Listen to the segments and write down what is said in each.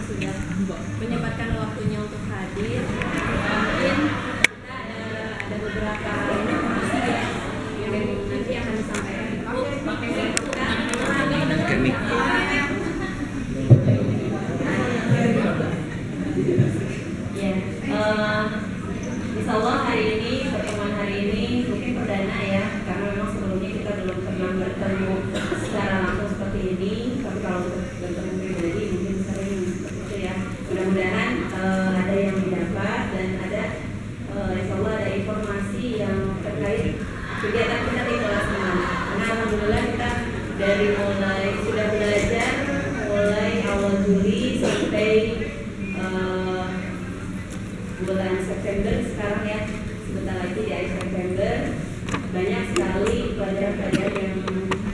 sudah menyempatkan waktunya untuk hadir. Mungkin kita ada beberapa informasi ya yang nanti akan disampaikan Ibu. Ya, insya Allah hari ini, pertemuan hari ini mungkin perdana ya, karena memang sebelumnya kita belum pernah bertemu secara langsung seperti ini. Tapi kalau untuk bertemu pribadi mungkin sering seperti itu ya. Mudah-mudahan ada yang didapat dan ada insya Allah ada informasi yang terkait kegiatan kita di kelas 6. Karena alhamdulillah kita dari mulai sudah belajar mulai awal Juli sampai bulan September sekarang ya, sebentar lagi di akhir September. Banyak sekali pelajaran-pelajaran yang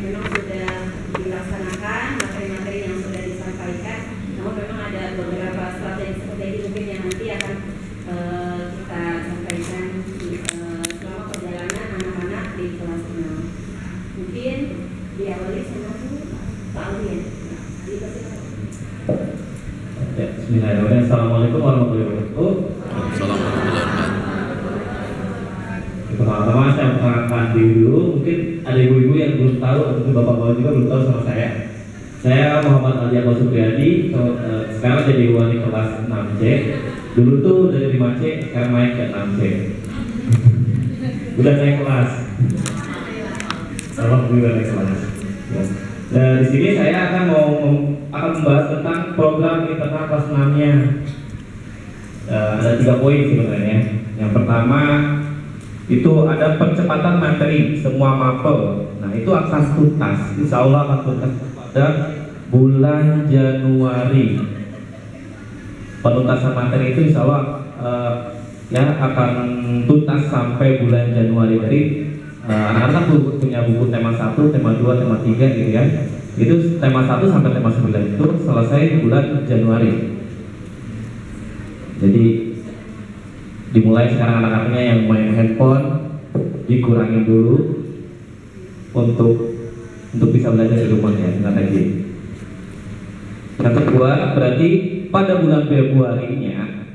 memang sudah dilaksanakan, materi-materi yang sudah disampaikan. Namun memang ada beberapa strategi seperti ini mungkin yang nanti akan kita sampaikan selama perjalanan anak-anak di kelas 6. Mungkin diawali sama Pak Alvin. Ya, bismillahirrahmanirrahim. Assalamualaikum warahmatullahi wabarakatuh. Pertama-tama saya perkenalkan diri dulu. Mungkin ada ibu-ibu yang belum tahu, atau bapak-bapak juga belum tahu sama saya. Saya Muhammad Ali Akbar Supriyadi. Sekarang jadi wali kelas 6C. Dulu tuh dari 5C, sekarang naik ke 6C. Udah naik kelas. Alhamdulillah naik kelas. Ya. Di sini saya akan membahas tentang program internal kelas 6-nya. Ada 3 poin sebenarnya. Yang pertama itu ada percepatan materi semua mapel. Nah itu akan tuntas, insya Allah akan tuntas pada bulan Januari. Penuntasan materi itu insya Allah ya akan tuntas sampai bulan Januari. Jadi anak-anak kan punya buku tema 1, tema 2, tema 3 gitu ya. Itu tema 1 sampai tema 9 itu selesai bulan Januari. Jadi dimulai sekarang anak-anaknya yang main handphone dikurangin dulu untuk bisa belajar di rumah ya, nggak lagi. Yang kedua berarti pada bulan Februarinya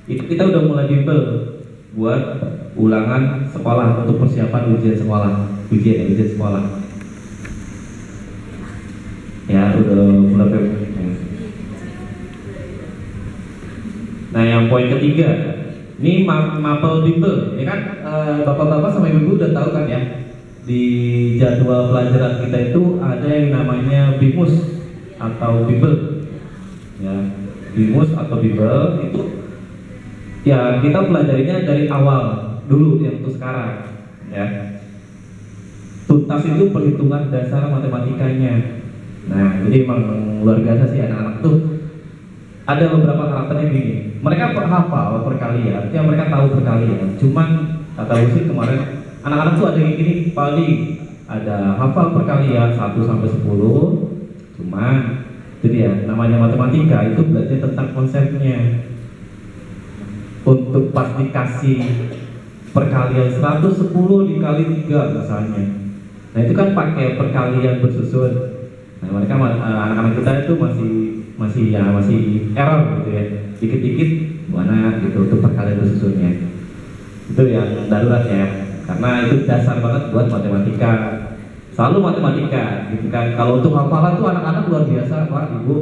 itu kita udah mulai bimbel buat ulangan sekolah untuk persiapan ujian sekolah. Ya udah mulai Februari. Nah yang poin ketiga, ini mapel bimbel, ya kan bapak-bapak sama ibu-ibu udah tahu kan ya, di jadwal pelajaran kita itu ada yang namanya bimus atau bimbel, ya bimus atau bimbel itu ya kita pelajarinya dari awal dulu yang untuk sekarang, ya tuntas itu perhitungan dasar matematikanya. Nah jadi emang luar biasa sih anak-anak tuh. Ada beberapa karakternya gini, mereka hafal perkalian, ya mereka tahu perkalian. Cuman kata Usit kemarin, anak-anak tuh ada yang gini, paling ada hafal perkalian 1 sampai 10. Cuman itu dia, namanya matematika itu belajar tentang konsepnya. Untuk pas dikasih perkalian 110 dikali 3 misalnya. Nah itu kan pakai perkalian bersusun. Nah mereka anak-anak kita itu masih error gitu ya, dikit-dikit mana gitu untuk perkalian bersusunnya. Itu yang darurat ya, karena itu dasar banget buat matematika. Selalu matematika gitu kan. Kalau untuk hafalan tuh anak-anak luar biasa Pak Ibu.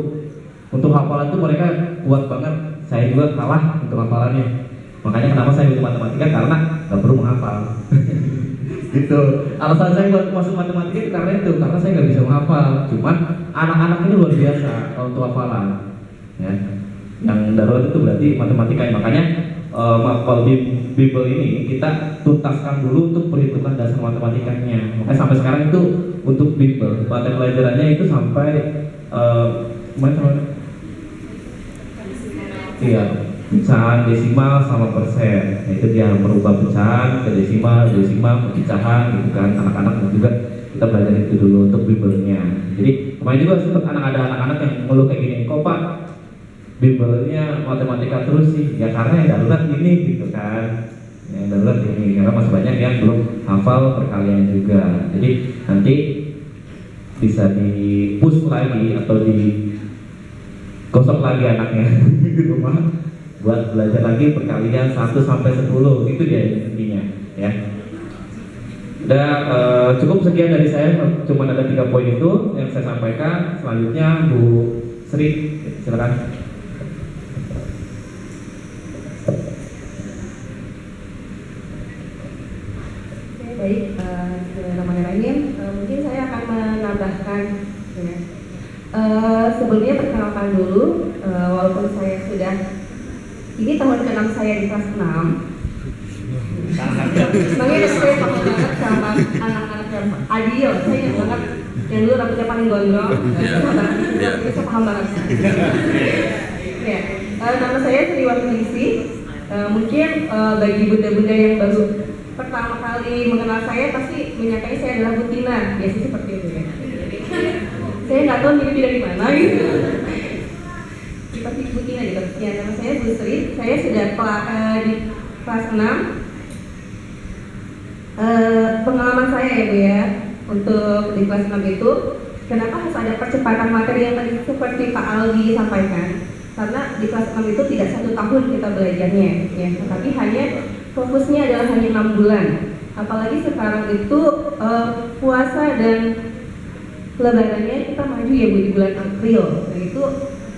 Untuk hafalan tuh mereka kuat banget. Saya juga kalah untuk hafalannya. Makanya kenapa saya pilih matematika, karena nggak perlu menghafal. Gitu. Alasan saya buat masuk matematika itu karena itu, karena saya nggak bisa menghafal. Cuman anak-anak ini luar biasa kalau untuk hafalan. Ya. Yang darurat itu berarti matematika. Makanya mapel bimbel ini kita tuntaskan dulu untuk perhitungan dasar matematikanya. Makanya sampai sekarang itu untuk bimbel materi pelajarannya itu sampai iya, pecahan desimal sama persen. Nah, itu dia merubah pecahan ke desimal pecahan gitu kan. Anak-anak juga kita belajar itu dulu untuk bimbelnya. Jadi kemarin juga sempat ada anak-anak yang ngeluh kayak gini, kok Pak bimbelnya matematika terus sih? Ya karena yang darurat ini gitu kan. Yang darurat ini karena masih banyak yang belum hafal perkalian juga. Jadi nanti bisa di push lagi atau di gosok lagi anaknya di rumah buat belajar lagi perkalian 1 sampai 10. Itu dia intinya ya. Udah cukup sekian dari saya, cuma ada 3 poin itu yang saya sampaikan. Selanjutnya Bu Sri, silakan. Baik, Bismillahirrahmanirrahim. Mungkin saya akan menambahkan ya. Sebelumnya perkenalkan dulu, walaupun saya sudah ini tahun ke-6 saya di kelas 6. Makanya saya paham banget sama anak-anak yang adil. Saya ingat banget yang dulu rambutnya paling gondrong. Saya paham banget. Ya, nama saya Sri Wahyuningsih. Mungkin bagi bunda-bunda yang baru pertama kali mengenal saya pasti menyangka saya adalah Bu Tina, biasanya seperti itu ya. Saya nggak tahu mirip dari mana gitu. Seperti Bu Tina gitu. Ya, nama saya Bu Sri. Saya sudah di kelas 6. Pengalaman saya ya Bu ya, untuk di kelas 6 itu, kenapa harus ada percepatan materi yang tadi seperti Pak Aldi sampaikan? Karena di kelas 6 itu tidak 1 tahun kita belajarnya, ya, tetapi hanya fokusnya adalah hanya 6 bulan. Apalagi sekarang itu puasa dan lebarannya kita maju ya Bu di bulan April. Nah,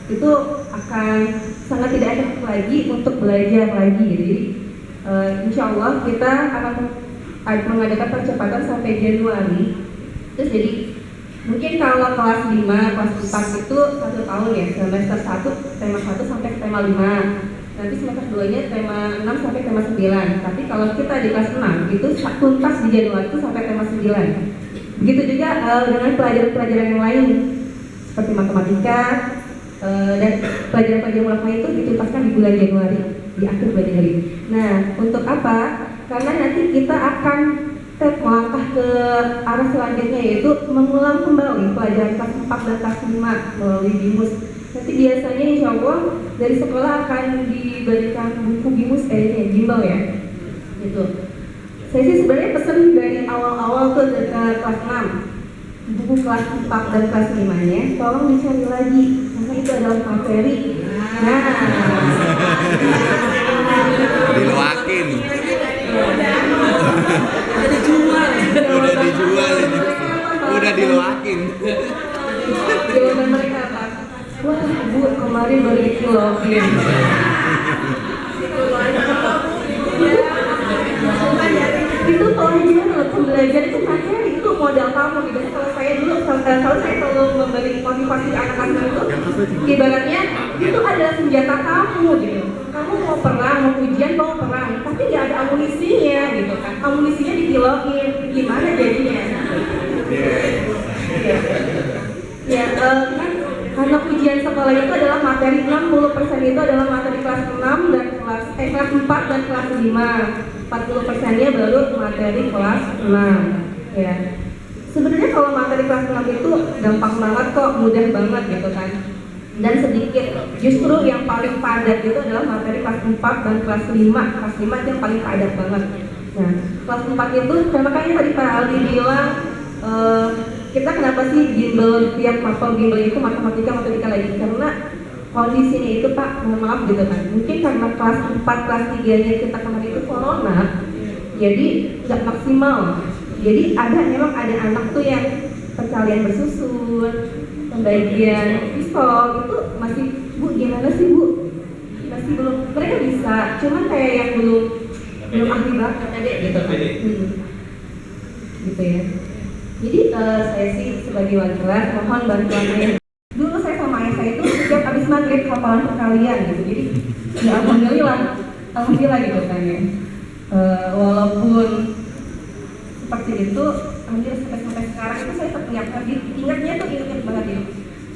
itu akan sangat tidak efektif lagi untuk belajar lagi. Jadi insya Allah kita akan mengadakan percepatan sampai Januari. Terus jadi mungkin kalau kelas 5, kelas 4 itu 1 tahun ya, semester 1 tema 1 sampai tema 5. Nanti semester 2-nya tema 6 sampai tema 9. Tapi kalau kita di kelas 6 itu tuntas di Januari itu sampai tema 9. Begitu juga dengan pelajaran-pelajaran yang lain seperti matematika dan pelajaran-pelajaran lain itu dituntaskan di bulan Januari, di akhir bulan Januari. Nah, untuk apa? Karena nanti kita akan melangkah ke arah selanjutnya, yaitu mengulang kembali pelajaran kelas 4 dan kelas 5 melalui BIMUS. Nanti biasanya insya Allah dari sekolah akan diberikan buku BIMUS bimbel ya, gitu. Saya sih sebenarnya pesen dari awal-awal tuh ke kelas 6 buku kelas 4 dan kelas 5-nya tolong dicari lagi karena itu adalah materi. Nah, diluakin. Udah diluakin. Jawaban mereka apa? Wah Bu, kemarin baru dikiloin. Itu pelajaran loh, pembelajaran itu materi, itu modal kamu gitu. Kalau saya dulu, kalau saya selalu memberi motivasi anak-anak itu, ibaratnya itu adalah senjata kamu gitu. Kamu mau perang, mau ujian, mau perang, tapi nggak ada amunisinya gitu kan. Amunisinya dikiloin, gimana jadinya? Ya, kan karena ujian sekolah itu adalah materi 60% itu adalah materi kelas 6 dan kelas 4 dan kelas 5. 40%-nya baru materi kelas 6. Ya. Sebenarnya kalau materi kelas 6 itu gampang banget kok, mudah banget gitu kan. Dan sedikit, justru yang paling padat itu adalah materi kelas 4 dan kelas 5. Kelas 5 itu yang paling padat banget. Nah, kelas 4 itu, makanya tadi Pak Aldi bilang kita kenapa sih bimbel, tiap mapel bimbel itu matematika lagi, karena kondisinya itu Pak, mohon maaf gitu kan, mungkin karena kelas 4, kelas 3-nya kita kemarin itu corona, jadi nggak maksimal. Jadi memang ada anak tuh yang perkalian bersusun, pembagian pistol itu masih, Bu gimana sih Bu? Masih belum, mereka bisa, cuman kayak yang belum ahli banget tadi gitu kan. Gitu ya. Jadi saya sih sebagai wali kelas mohon bantuannya. Dulu saya sama ayah saya itu setiap habis maghrib hafalan perkalian gitu. Jadi ya alhamdulillah gitu kan ya. Walaupun seperti itu, alhamdulillah sampai sekarang itu saya tetap ingatnya tuh ingat banget ya.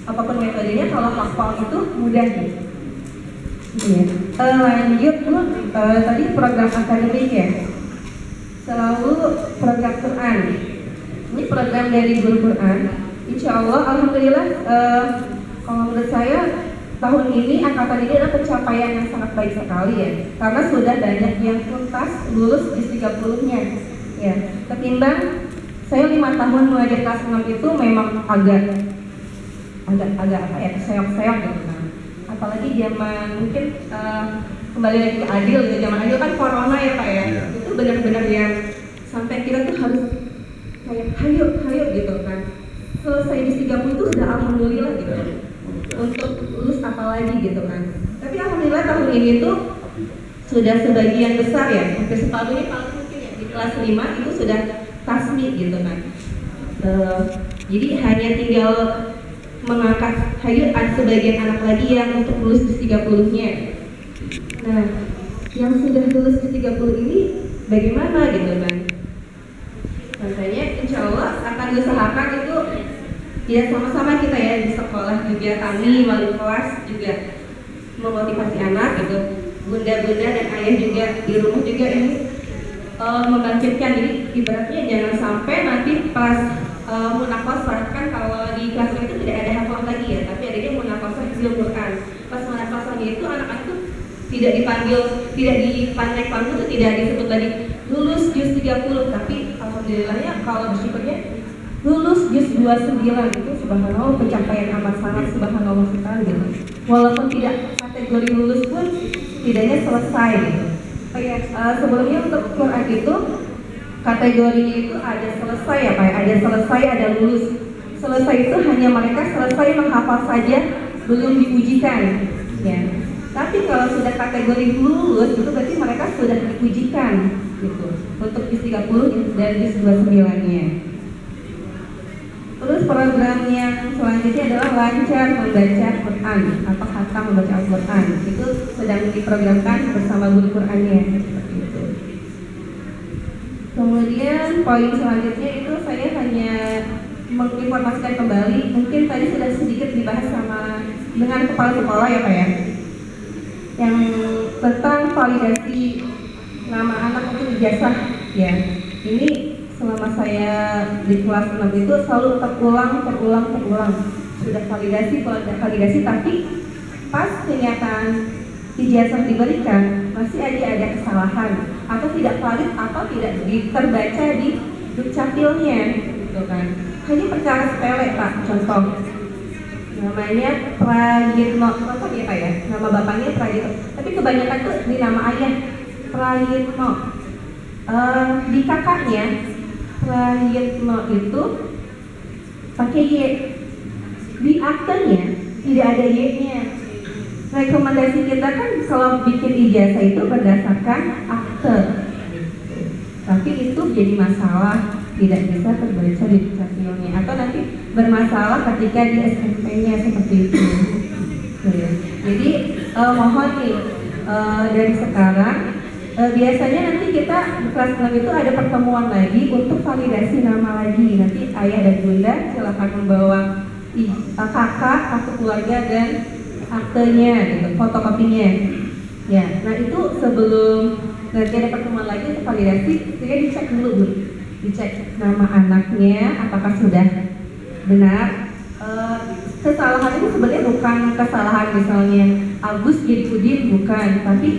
Apapun metodenya kalau hafal itu mudah gitu. Ya. Lanjut Bu, tadi program akademik ya. Selalu program Quran. Ini program dari Guru Quran. Insya Allah, alhamdulillah, kalau menurut saya tahun ini angkatan ini adalah pencapaian yang sangat baik sekali ya, karena sudah banyak yang tuntas lulus di 30-nya. Ya, ketimbang saya 5 tahun mengajar kelas 6 itu memang agak apa ya, keseok-seok gitu kan. apalagi zaman mungkin kembali lagi ke Adil gitu, zaman Adil kan corona ya Pak ya, Iya. itu benar-benar yang sampai kita tuh harus kayak hayo gitu kan, selesai di 30 itu sudah alhamdulillah gitu, untuk lulus apa lagi gitu kan. Tapi alhamdulillah tahun ini tuh sudah sebagian besar ya, hampir separuhnya paling mungkin ya di kelas 5 itu sudah tasmi gitu kan. Jadi hanya tinggal mengangkat hayu ada sebagian anak lagi yang untuk lulus di 30-nya. Nah, yang sudah lulus di 30 ini bagaimana gitu kan? Makanya insya Allah akan diusahakan itu ya sama-sama kita ya di sekolah juga, kami wali kelas juga memotivasi anak gitu, bunda-bunda dan ayah juga di rumah juga ini membangkitkan. Jadi ibaratnya jangan sampai nanti pas munakosah, kan kalau di kelas itu tidak ada hafal lagi ya, tapi adanya munakosah hifdzul Quran. Pas munakosahnya itu anak-anak itu tidak dipanggil, tidak dipanggil itu tidak disebut tadi lulus juz 30, tapi alhamdulillahnya kalau bersyukurnya lulus juz 29 itu subhanallah pencapaian amat sangat subhanallah sekali gitu. Walaupun tidak kategori lulus pun tidaknya selesai gitu. Sebelumnya untuk Quran itu kategorinya itu ada selesai ya Pak, ada selesai, ada lulus. Selesai itu hanya mereka selesai menghafal saja, belum diujikan ya. Tapi kalau sudah kategori lulus itu berarti mereka sudah diujikan gitu, untuk di 30 dan di 29-nya. Terus program yang selanjutnya adalah lancar membaca Quran atau khatam membaca Al-Quran. Itu sedang diprogramkan bersama guru Qurannya. Seperti itu. Kemudian poin selanjutnya itu saya hanya menginformasikan kembali, mungkin tadi sudah sedikit dibahas dengan kepala sekolah ya Pak ya, yang tentang validasi nama anak untuk ijazah ya. Ini selama saya di kelas 6 itu selalu terulang. Sudah validasi, tapi pas kenyataan ijazah diberikan masih aja ada kesalahan atau tidak valid atau tidak terbaca di dukcapilnya gitu kan. Hanya perkara sepele Pak, contoh namanya Prayitno, contoh ya Pak ya, nama bapaknya Prayitno, tapi kebanyakan tuh di nama ayah Prayitno. Di kakaknya Prayitno itu pakai Y, di aktenya tidak ada Y-nya. Rekomendasi kita kan kalau bikin ijazah itu berdasarkan akte, tapi itu jadi masalah, tidak bisa terbaca di dukcapilnya atau nanti bermasalah ketika di SMP-nya seperti itu. Jadi mohon nih dari sekarang biasanya nanti kita di kelas 6 itu ada pertemuan lagi untuk validasi nama lagi. Nanti ayah dan bunda silakan membawa kakak, kartu keluarga dan aktenya, gitu, fotokopinya. Ya, nah itu sebelum nanti ada pertemuan lagi untuk validasi, saya dicek dulu Bu, dicek nama anaknya apakah sudah benar. Kesalahan itu sebenarnya bukan kesalahan misalnya Agus jadi Udin, bukan, tapi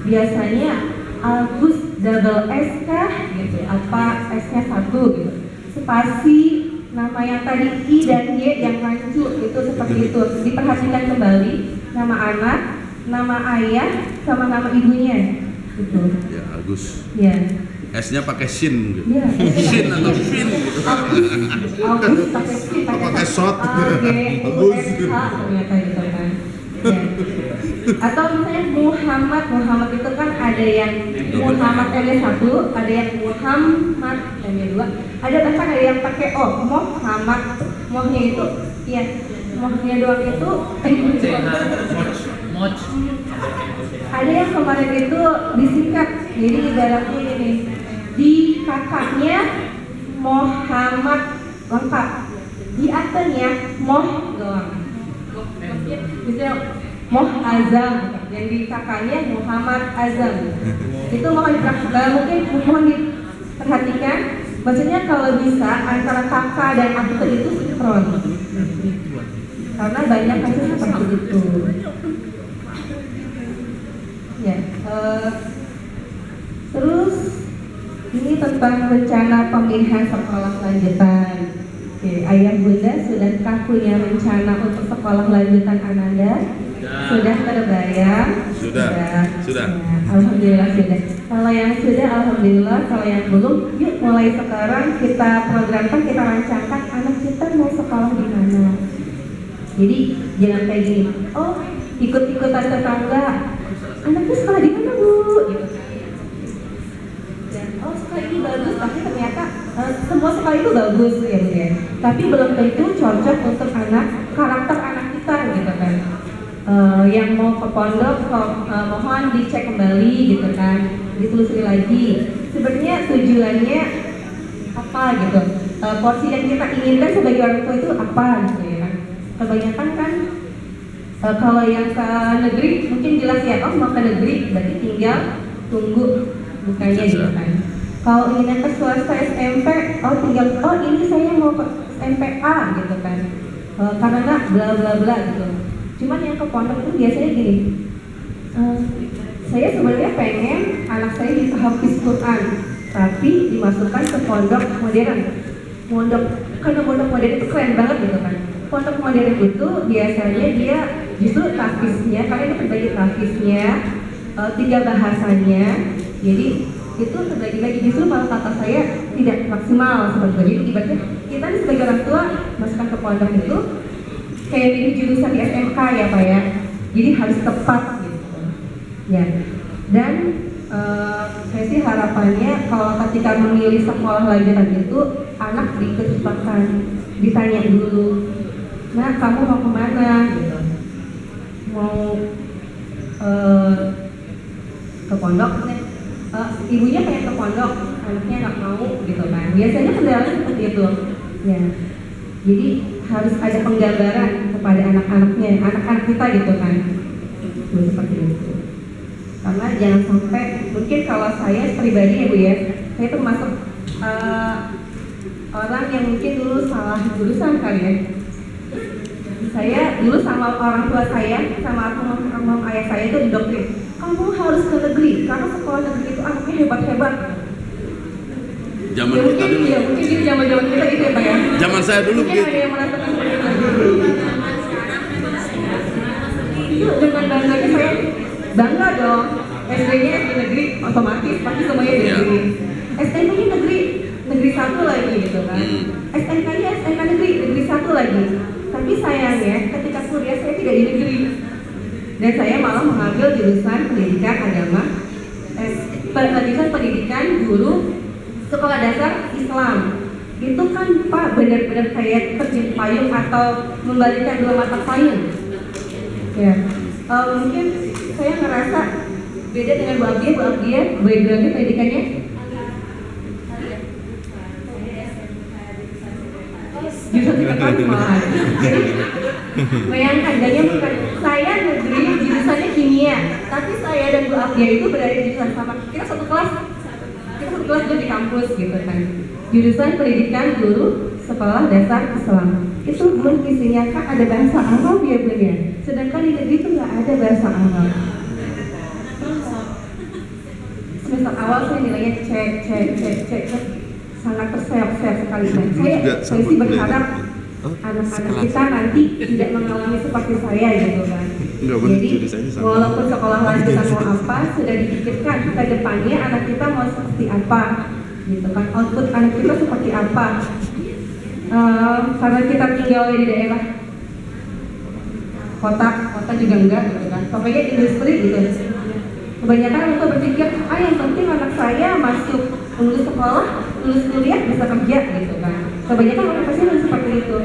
biasanya Agus double S kah gitu, apa S-nya 1 gitu, spasi nama yang tadi I dan Y yang rancu itu seperti itu. Diperhatikan kembali nama anak, nama ayah, sama nama ibunya gitu. Ya Agus. Ya. S-nya pakai sin gitu. Ya. Sin atau pin gitu. Agus pakai sin, Pakai shot. Agus ternyata gitu kan. Ya. Atau misalnya Muhammad itu kan ada yang Muhammad M-nya 1, ada yang Muhammad M-nya 2, ada bahkan ada yang pakai O, Muhammad, mohnya itu ya, mohnya doang itu ada yang kemarin itu disingkat, jadi ibaratnya ini di kakaknya Muhammad lengkap, di aktenya Moh doang. Misalnya Moh Azam, yang di kakaknya Muhammad Azam. Itu mohon diperhatikan. Maksudnya kalau bisa antara kakak dan akte itu sinkron. Karena banyak kasus seperti itu. Ya, terus ini tentang rencana pemilihan sekolah lanjutan. Oke, ayah bunda sudahkah punya rencana untuk sekolah lanjutan Ananda? Sudah terbayang? Sudah. Ya, alhamdulillah sudah. Kalau yang sudah, alhamdulillah. Kalau yang belum, yuk mulai sekarang kita programkan, kita rancangkan anak kita mau sekolah di mana. Jadi jangan kayak gini, oh ikut-ikutan tetangga, anaknya sekolah di mana bu? Gitu. Dan, oh sekolah ini bagus, tapi ternyata semua sekolah itu bagus ya bu ya. Tapi belum tentu cocok untuk karakter anak kita gitu kan. Yang mau ke pondok mohon dicek kembali gitu kan, ditelusuri lagi. Sebenarnya tujuannya apa gitu? Porsi yang kita inginkan sebagai orang tua itu apa gitu ya kan? Kebanyakan kan kalau yang ke negeri mungkin jelas ya, oh mau ke negeri berarti tinggal tunggu bukannya gitu kan. Kalau ingin ke swasta SMP, oh tinggal oh ini saya mau ke SMPA gitu kan, karena bla bla bla gitu. Cuman yang ke pondok itu biasanya gini, saya sebenarnya pengen anak saya bisa hafiz Quran, tapi dimasukkan ke pondok modern. Karena pondok modern itu keren banget gitu kan. Pondok modern itu biasanya dia justru tahfiznya, karena itu terbagi tahfiznya, 3 bahasanya. Jadi itu terbagi-bagi, justru malah kata saya tidak maksimal seperti itu. Jadi ibaratnya kita sebagai orang tua masukkan ke pondok itu kayak milih jurusan di SMK ya Pak ya. Jadi harus tepat gitu. Ya. Dan saya sih harapannya kalau ketika memilih sekolah lanjutan itu anak diikut-sertakan, ditanya dulu, nah kamu mau kemana gitu, mau ke pondok, ibunya pengen ke pondok, anaknya nggak mau gitu kan, biasanya kendalanya seperti itu ya. Jadi harus ada penggambaran kepada anak-anaknya, anak-anak kita gitu kan, seperti itu. Karena jangan sampai, mungkin kalau saya pribadi ya Bu ya, saya termasuk orang yang mungkin dulu salah jurusan kali ya. Saya dulu sama orang tua saya, sama almarhum ayah saya itu didoktrin, kamu harus ke negeri, karena sekolah negeri itu anaknya hebat-hebat. Zaman Ya, kita dulu. ya, mungkin di zaman-zaman kita gitu ya Pak ya. Zaman saya dulu Mungkin begitu. ada yang merasakan seperti itu. Itu dengan bangganya saya bangga dong. SD-nya SD negeri otomatis pasti semuanya di negeri. SMK-nya negeri 1 lagi gitu kan. SMK-nya SMK negeri 1 lagi. Tapi sayangnya ketika kuliah saya tidak di negeri. Dan saya malah mengambil jurusan pendidikan agama, jurusan pendidikan guru sekolah dasar Islam. Itu kan Pak benar-benar kayak terjun payung atau membalikan 2 mata payung. Ya, mungkin saya ngerasa beda dengan Bu Abdiya backgroundnya pendidikannya jurusan psikologi malahan. Bayangkan, bukan saya negeri jurusannya kimia, tapi saya dan Bu Abdiya itu berada di jurusan sama. Kita satu kelas dulu di kampus gitu kan. Jurusan pendidikan guru sekolah dasar Islam. Itu belum isinya kan ada bahasa Arab ya Bu ya. Sedangkan di negeri itu nggak ada bahasa Arab. Semester awal saya nilainya cek sangat terseok-seok sekali. Saya sih berharap anak-anak kita nanti tidak mengalami seperti saya gitu kan. Jadi walaupun sekolah lanjutan mau apa sudah dipikirkan ke depannya anak kita mau seperti apa gitu kan, output anak kita seperti apa. Karena kita tinggal di daerah kota juga enggak gitu kan, pokoknya industri gitu. Kebanyakan orang tua berpikir, yang penting anak saya masuk lulus sekolah, lulus kuliah bisa kerja gitu kan. Kebanyakan orang pasti seperti itu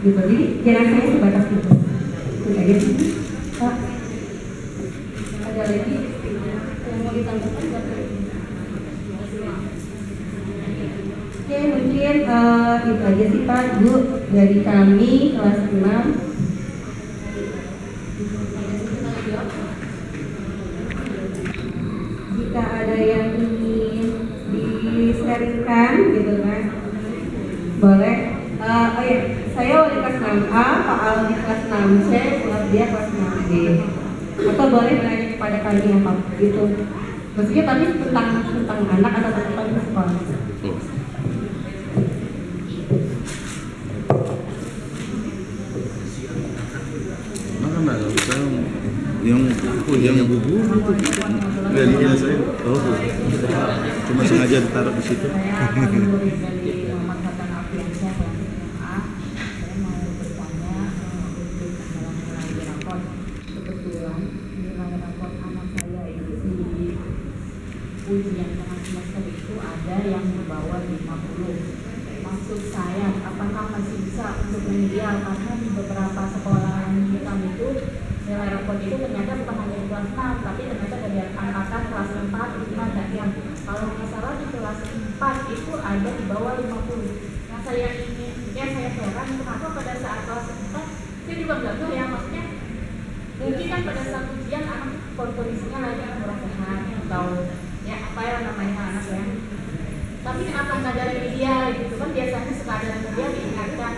gitu. Jadi jangan saya sebatas itu. Itu aja sih. Pak, ada lagi yang mau ditambahkan? Oke, mungkin itu aja sih Pak, Bu, dari kami kelas 6. Jika ada yang ingin di-sharingkan gitu kan, boleh. Oh ya, saya wali kelas 6A, Pak Al di kelas 6C, dia kelas 6D. Atau boleh bertanya kepada kami apa gitu. Maksudnya tapi tentang anak atau tentang sekolah. yang bubur itu nggak dikira saya. Oh, cuma sengaja ditaruh di situ. Ujian tengah semester itu ada yang di bawah 50. Maksud saya, apakah masih bisa untuk remedial? Karena di beberapa sekolah lanjutan itu nilai rapot itu ternyata bukan hanya di kelas 6, tapi ternyata dari angkatan kelas 4, 5, dan yang kalau nggak salah di kelas 4 itu ada di bawah 50. Yang saya ingin, ya saya heran kenapa pada saat kelas 4 saya juga nggak tahu ya, maksudnya mungkin kan pada saat ujian anak kondisinya lagi kurang sehat atau ya apa ya namanya anak ya, tapi kenapa nggak ada remedial gitu kan, biasanya suka ada remedial diingatkan.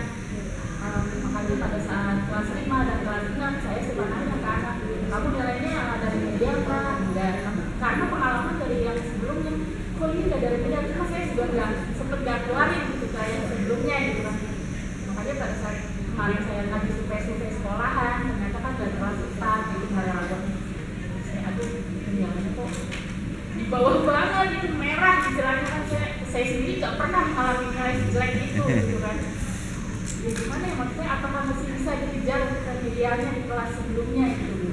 Makanya pada saat kelas 5 dan kelas 6 saya suka nanya ke anak, kamu nilainya ada remedial kah? Enggak, karena pengalaman dari yang sebelumnya kok ini nggak ada remedial, cuma saya juga nggak sempet nggak keluarin gitu kayak yang sebelumnya gitu kan. Makanya pada saat kemarin saya lagi survei sekolahan, ternyata kan dari kelas 4 gitu nilai rapor saya, aduh nilainya kok di bawah banget, itu merah istilahnya kan. Saya sendiri nggak pernah mengalami nilai jelek itu gitu kan. Ya gimana ya, maksudnya apakah masih bisa dikejar remedialnya di kelas sebelumnya gitu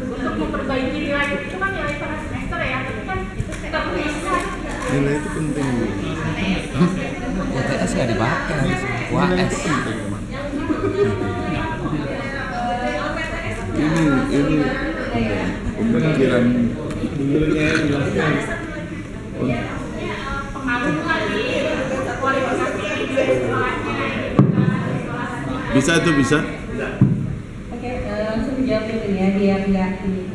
untuk memperbaiki nilai itu kan nilai per semester ya, tapi kan nggak bisa. Nilai itu penting. UTS nggak dipakai, UAS. Ini pemikiran Pengaruh lagi kualifikasi sekolahnya. bisa itu bisa. Oke, langsung dijawab dulu ya biar nggak ini.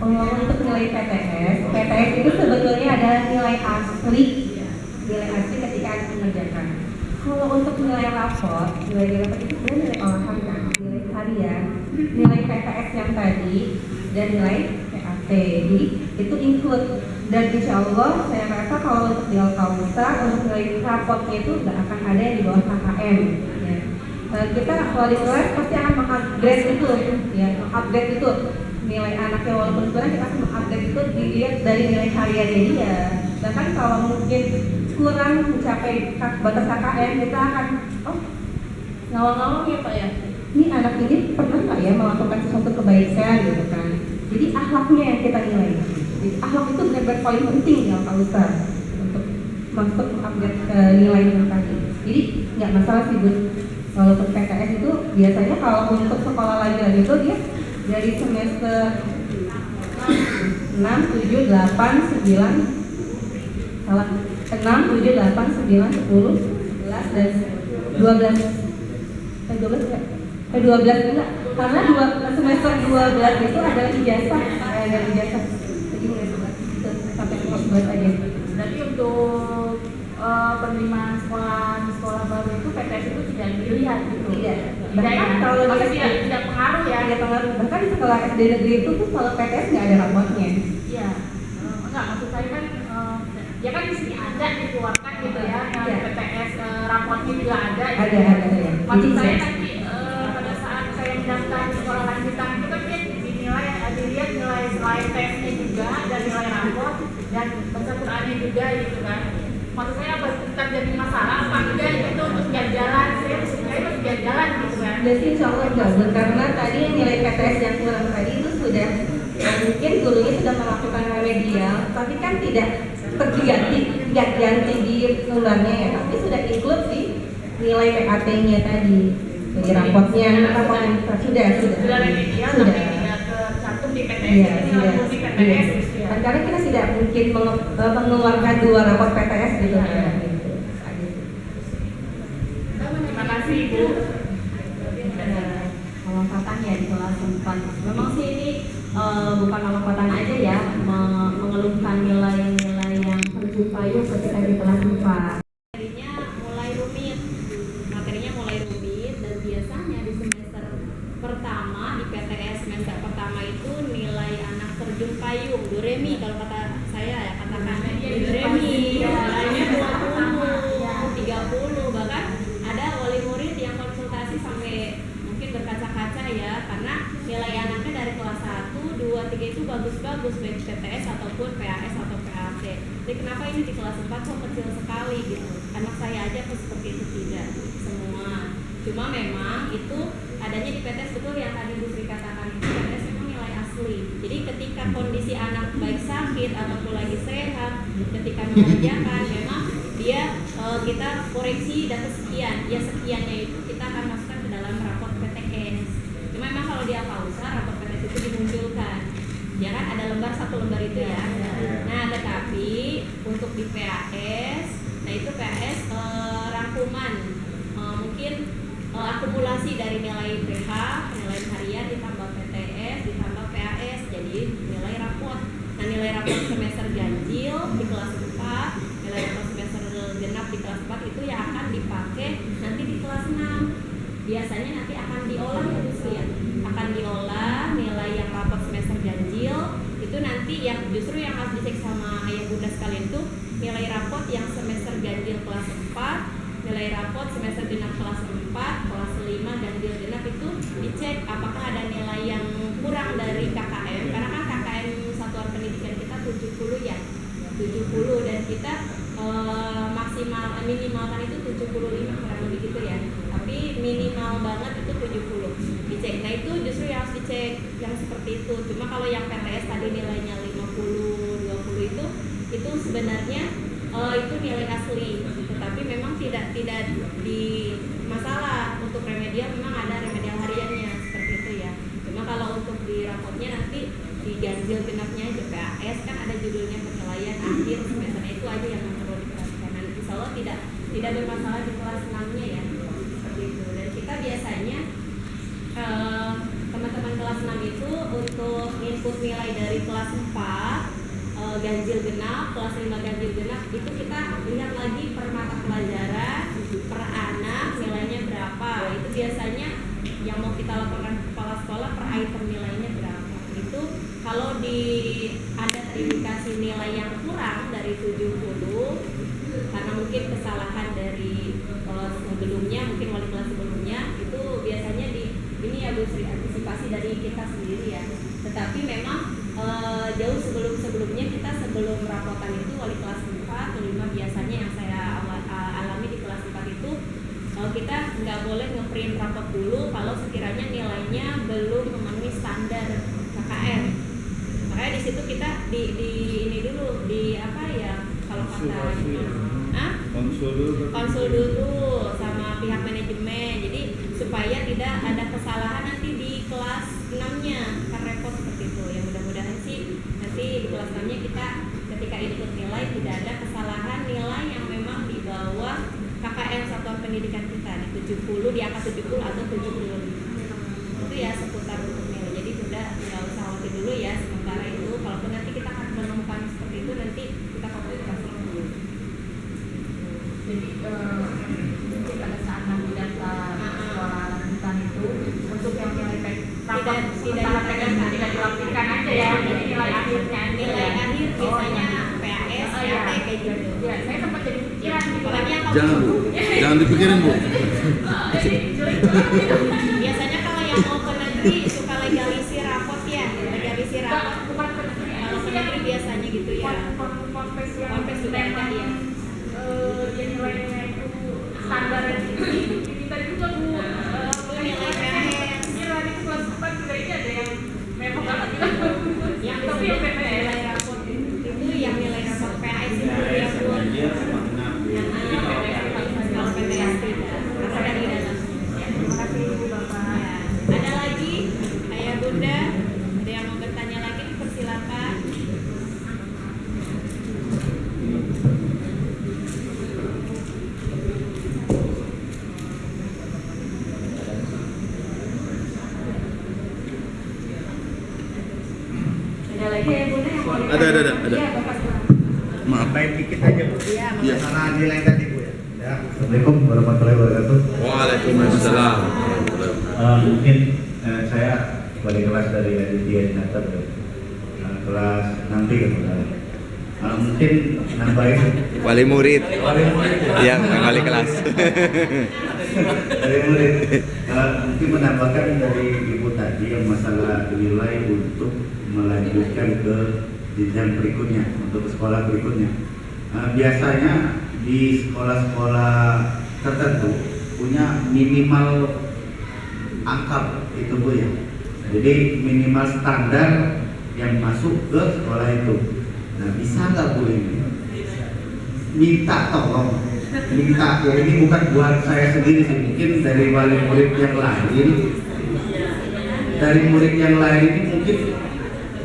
Kalau untuk nilai PTS itu sebetulnya adalah nilai asli ketika Anda mengerjakan. Kalau untuk nilai rapor itu sebenarnya nilai olahan kan, nilai harian, nilai PTS yang tadi, dan nilai PAT. Jadi itu include, dan insya Allah saya rasa kalau untuk di Alkausa untuk nilai raportnya itu nggak akan ada yang di bawah KKM. Ya. Kita wali kelas pasti akan mengupgrade itu, ya, mengupgrade itu nilai anaknya, walaupun kurang kita akan mengupgrade itu dilihat dari nilai hariannya dia. Bahkan kalau mungkin kurang mencapai batas KKM, kita akan ngawang-ngawang ya Pak ya, ini anak ini pernah nggak ya melakukan sesuatu kebaikan gitu kan. Jadi akhlaknya yang kita nilai. Jadi akhlak itu benar-benar paling penting ya Alkausa untuk masuk mengupgrade nilai yang tadi. Jadi nggak masalah sih Bu. Walaupun PTS itu biasanya kalau untuk sekolah lagi itu dia dari semester 6, 7, 8, 9 salah 6, 7, 8, 9, 10, 11 dan 12 enggak? 12 enggak? Karena semester 12 itu adalah ijazah, jadi mulai 11 sampai 11 aja. Jadi untuk penerimaan sekolah baru itu PTS itu tidak dilihat gitu. Iya. Bahkan kalau tidak pengaruh ya. Tidak pengaruh. Bahkan di sekolah SD negeri itu tuh kalau PTS nggak ada rapotnya. Iya. Enggak, maksud saya kan ya kan di sini ada dikeluarkan gitu ya. Nah, Iya. PTS rapotnya juga ada. Ada ya. Maksud saya nanti pada saat saya mendaftar di sekolah lanjutan itu kan dia dinilai, dilihat nilai selain tesnya juga dan nilai raport dan baca Qurannya juga gitu kan. Maksud saya apa terjadi masalah apa enggak itu untuk jalan, saya masih jalan gitu kan. Jadi insya Allah enggak, karena tadi nilai PTS yang kurang tadi itu sudah mungkin gurunya sudah melakukan remedial, tapi kan tidak ganti di lembarnya ya, tapi sudah include di nilai PAT-nya tadi, dari rapotnya sudah remedial tapi tidak tercantum di PTS. Iya, di PTS gitu ya. Karena kita tidak mungkin mengeluarkan 2 rapor PTS gitu ya. Terima kasih Ibu. Lompatan ya di kelas 4. Memang sih ini bukan lompatan aja ya, mengeluhkan nilai-nilai yang terjupayung ketika di kelas 4. Materinya mulai rumit dan biasanya di semester pertama di PTS semester pertama itu nilai anak terjun payung, doremi kalau kata saya ya, katakan doremi nilainya 20, 30, bahkan ada wali murid yang konsultasi sampai mungkin berkaca-kaca ya, karena itu bagus-bagus baik PTS ataupun PAS atau PAC. Jadi kenapa ini di kelas 4 kok kecil sekali gitu? Anak saya aja tuh seperti itu tidak semua. Cuma memang itu adanya di PTS, betul yang tadi Bu Sri katakan, itu PTS memang nilai asli. Jadi ketika kondisi anak baik sakit ataupun lagi sehat, ketika mengerjakan memang dia kita koreksi data sekian, ya sekiannya itu kita akan masukkan ke dalam rapor PTS. Cuma memang kalau dia pausa, rapor PTS itu dimunculkan, ya kan ada satu lembar itu ya. Nah tetapi untuk di PAS, nah itu PAS rangkuman mungkin akumulasi dari nilai PH, penilaian harian ditambah PTS ditambah PAS jadi nilai rapot. Nah nilai rapot semester ganjil di kelas 4, nilai rapot semester genap di kelas 4 itu yang akan dipakai nanti di kelas 6. Biasanya nanti akan diolah ya Bu Sri ya, akan diolah nilai yang rapot semester ganjil itu nanti yang justru yang harus dicek sama ayah bunda sekalian itu nilai rapot yang semester ganjil kelas 4, nilai rapot semester genap kelas 4, kelas 5 ganjil genap itu dicek apakah ada nilai yang kurang dari KKM, karena kan KKM satuan pendidikan kita 70 ya, 70 dan kita minimalkan itu 75 kurang lebih gitu ya, tapi minimal banget itu 70 dicek. Nah itu justru yang harus dicek yang seperti itu. Cuma kalau yang PTS tadi nilainya 50, 20 itu sebenarnya itu nilai asli, tetapi memang tidak di masalah untuk remedial, memang ada remedial hariannya seperti itu ya. Cuma kalau untuk di rapotnya nanti di ganjil genapnya aja PAS kan ada judulnya penilaian akhir semester, itu aja yang perlu diperhatikan. Dan insya Allah tidak bermasalah di kelas 6-nya ya, seperti itu. Dan kita biasanya teman-teman kelas 6 itu untuk input nilai dari kelas 4 ganjil genap, kelas 5 ganjil genap itu kita lihat lagi per mata pelajaran, per anak nilainya berapa. Itu biasanya yang mau kita laporkan ke kepala sekolah per item nilainya berapa. Itu kalau ada terindikasi nilai yang kurang dari 70 karena mungkin kesalahan dari sebelumnya, mungkin wali kelas sebelumnya, itu biasanya ini ya Bu Sri, antisipasi dari kita sendiri ya. Tetapi memang jauh sebelumnya kita sebelum rapotan itu wali kelas 4, 5 biasanya yang saya alami di kelas 4 itu kita nggak boleh ngeprint rapot dulu kalau sekiranya nilainya belum memenuhi standar KKM. Makanya di situ kita di ini dulu di apa ya kalau kata konsul dulu sama pihak manajemen. Jadi supaya tidak ada kesalahan nanti di kelas 6-nya kan repot seperti itu. Ya mudah-mudahan sih nanti di kelas 6-nya kita ketika input nilai tidak ada kesalahan nilai yang memang di bawah KKM satuan pendidikan kita di 70, di angka 70 atau 75. Itu ya seputar untuk nilai. Jadi sudah nggak usah khawatir dulu ya sementara itu. Kalaupun nanti kita akan menemukan seperti itu nanti kita fokus ke kelas 6 dulu. Jadi mungkin pada saat nanti data sekolah lanjutan itu untuk yang nilai rapor tidak dilampirkan aja ya, jadi nilai akhirnya Nilai akhir biasanya PAS, PAT kayak gitu. Ya, saya sempat jadi pikiran gitu. Jangan Bu, jangan dipikirin Bu. Biasanya kalau yang mau ke negeri suka legalisir rapot ya, legalisir rapot. Bukan ke negeri, Kalau ke negeri biasanya gitu ya. Konfes juga ada ya. Dia nilainya itu standar kita juga Bu. Nilai PAS. Nilai di kelas 4 juga ini ada yang memang banget Yang tapi yang disebut PPS nilai rapot itu yang nilai rapot PAS itu yang buat kalau PPS tidak ada di dalam. Terima kasih Bu Bapak. Ada lagi ayah bunda, ada yang mau bertanya lagi dipersilakan. Ada lagi ya bunda yang mau Ada. Iya, Bapak silakan. Maaf. Baik dikit aja Bu. Iya. Masalah nilai tadi Bu ya. Assalamualaikum warahmatullahi wabarakatuh. Waalaikumsalam. Mungkin saya wali kelas dari Natar kelas nanti mungkin nambahin Wali murid. wali murid Iya, bukan wali kelas. wali murid Mungkin menambahkan dari Ibu tadi yang masalah nilai untuk melanjutkan ke jenjang berikutnya, untuk sekolah berikutnya. Biasanya di sekolah-sekolah tertentu punya minimal angka itu Bu ya. Jadi minimal standar yang masuk ke sekolah itu. Nah, bisa nggak Bu ini? Minta tolong, minta ya, ini bukan buat saya sendiri sih, mungkin dari wali murid yang lain, dari murid yang lain ini mungkin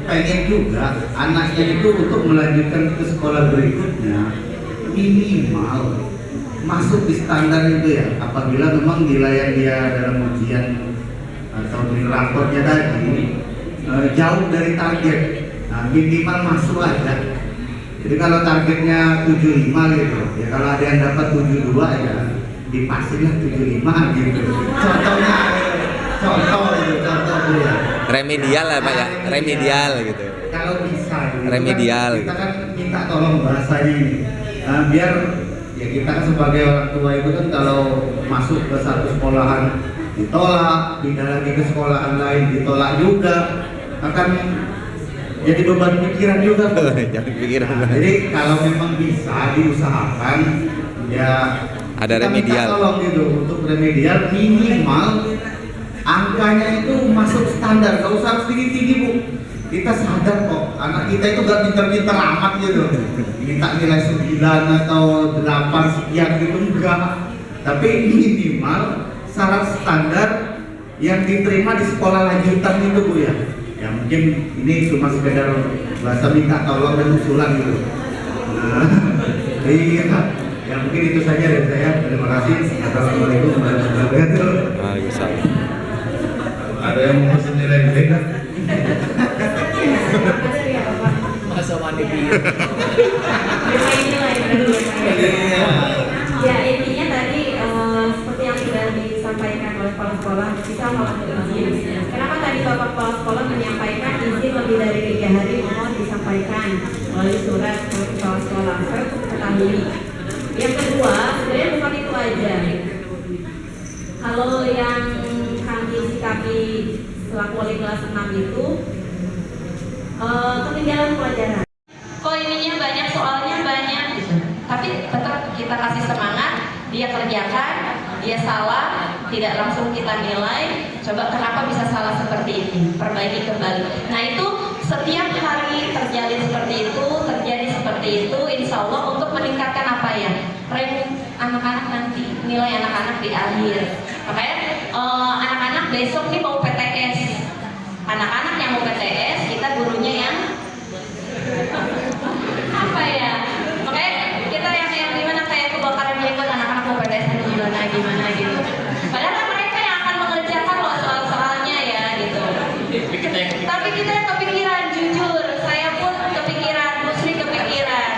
pengen juga anaknya itu untuk melanjutkan ke sekolah berikutnya minimal masuk di standar itu ya. Apabila memang nilai yang dia dalam ujian atau di raportnya tadi jauh dari target, nah, minimal masuk aja. Jadi kalau targetnya 75 gitu, ya kalau ada yang dapat 72 ya dipasanglah 75 gitu. Contohnya, contoh ya. Remedial lah Pak ya, remedial gitu. Kalau bisa, gitu, Remedial. Kita kan minta tolong bahasanya ini, biar ya kita kan sebagai orang tua itu kan kalau masuk ke satu sekolahan ditolak, pindah lagi ke sekolahan lain ditolak juga, akan jadi beban pikiran juga. Jangan pikiran. Jadi kalau memang bisa diusahakan ya ada kita minta remedial. tolong gitu untuk remedial minimal angkanya itu masuk standar, gak usah harus tinggi-tinggi Bu. Kita sadar kok anak kita itu gak pintar-pintar amat gitu, minta nilai 9 atau 8 sekian gitu enggak, tapi minimal syarat standar yang diterima di sekolah lanjutan itu Bu ya. Ya mungkin ini cuma sekedar bahasa minta tolong dan usulan gitu. Iya, ya mungkin itu saja dari saya. Terima kasih. Assalamualaikum warahmatullahi wabarakatuh. Waalaikumsalam. Ada yang mau pesen nilai beda? Masa wanita. Ya intinya tadi seperti yang sudah disampaikan oleh kepala sekolah, kita melakukan izin. Kenapa tadi Bapak Kepala Sekolah menyampaikan izin lebih dari 3 hari mohon disampaikan melalui surat ke kepala sekolah agar ketahui. Yang kedua, sebenarnya bukan itu aja. Kalau yang kami sikapi selaku wali kelas 6 itu ketinggalan pelajaran. Kok ininya banyak, soalnya banyak gitu. Tapi tetap kita kasih semangat, dia kerjakan, dia salah, tidak langsung kita nilai. Coba kenapa bisa salah seperti ini, perbaiki kembali. Nah itu setiap hari terjadi seperti itu, insya Allah untuk meningkatkan apa ya, rank anak-anak nanti, nilai anak-anak di akhir. Makanya anak-anak besok nih mau PTS, anak-anak yang mau PTS, kita gurunya yang apa ya, makanya kita yang gimana kayak kebakaran jenggot, anak-anak mau PTS gimana gitu. Padahal mereka yang akan mengerjakan loh soal-soalnya ya gitu. Tapi kita yang kepikiran, jujur, saya pun kepikiran, Musri kepikiran.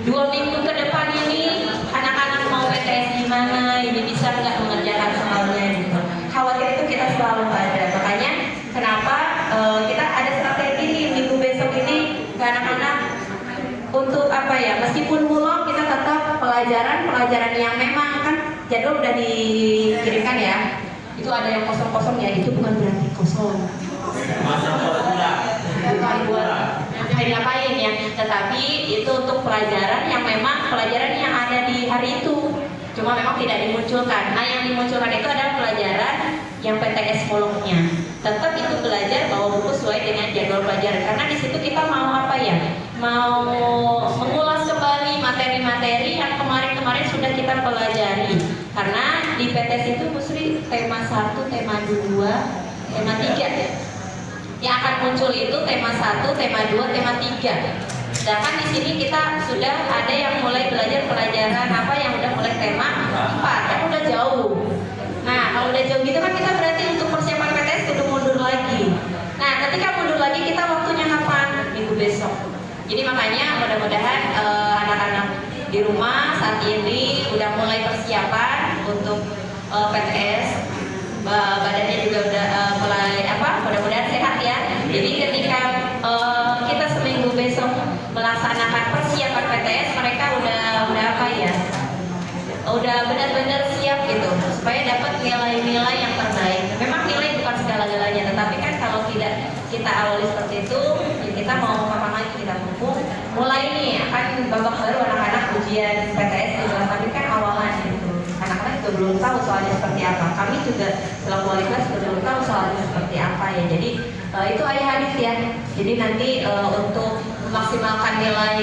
2 minggu ke depan ini anak-anak mau PTS gimana, ini bisa nggak mengerjakan soalnya gitu. Khawatir itu kita selalu ada. Makanya kenapa kita ada strategi nih minggu besok ini ke anak-anak untuk apa ya, meskipun mulung kita tetap pelajaran yang memang kan jadwal udah dikirimkan ya. Itu ada yang kosong-kosong ya, itu bukan berarti kosong. Ngapain ya, tetapi itu untuk pelajaran yang memang pelajaran yang ada di hari itu, cuma memang tidak dimunculkan. Nah yang dimunculkan itu adalah pelajaran yang PTS mulungnya. Tetap itu belajar bawa buku sesuai dengan jadwal pelajaran, karena di situ kita mau apa ya, mau mengulas kembali materi-materi yang kemarin-kemarin sudah kita pelajari. Karena di PTS itu Musri tema 1, tema 2, tema 3 yang akan muncul itu tema 1, tema 2, tema 3. Sedangkan di sini kita sudah ada yang mulai belajar pelajaran apa yang udah mulai tema 4, kan udah jauh. Nah, kalau udah jauh gitu kan kita berarti untuk persiapan PTS kudu mundur lagi. Nah, ketika mundur lagi kita waktunya kapan? Minggu besok. Jadi makanya mudah-mudahan anak-anak di rumah saat ini udah mulai persiapan untuk PTS. Badannya juga udah mulai mudah-mudahan sehat ya. Jadi ketika kita seminggu besok melaksanakan persiapan PTS, mereka udah apa ya, udah benar-benar siap gitu supaya dapat nilai-nilai yang terbaik. kita awali seperti itu, ya kita mau kapan lagi kita mumpung mulai nih akan babak baru anak-anak ujian PTS juga, tapi kan awalan gitu. Anak-anak juga belum tahu soalnya seperti apa. Kami juga selaku wali kelas juga belum tahu soalnya seperti apa ya. Jadi itu ayah Adit ya. Jadi nanti untuk memaksimalkan nilai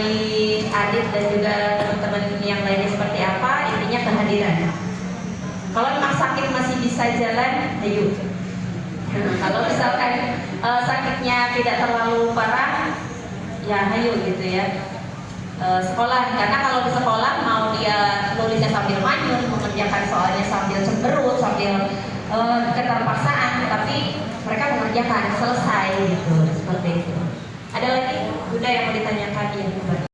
Adit dan juga teman-teman yang lainnya seperti apa, intinya kehadiran. Kalau memang sakit masih bisa jalan, ayo. Kalau misalkan sakitnya tidak terlalu parah, ya ayo gitu ya. Sekolah, karena kalau di sekolah mau dia nulisnya sambil manyun, mengerjakan soalnya sambil cemberut, sambil keterpaksaan, tapi mereka mengerjakan selesai gitu, seperti itu. Ada lagi Bunda yang mau ditanyakan ya?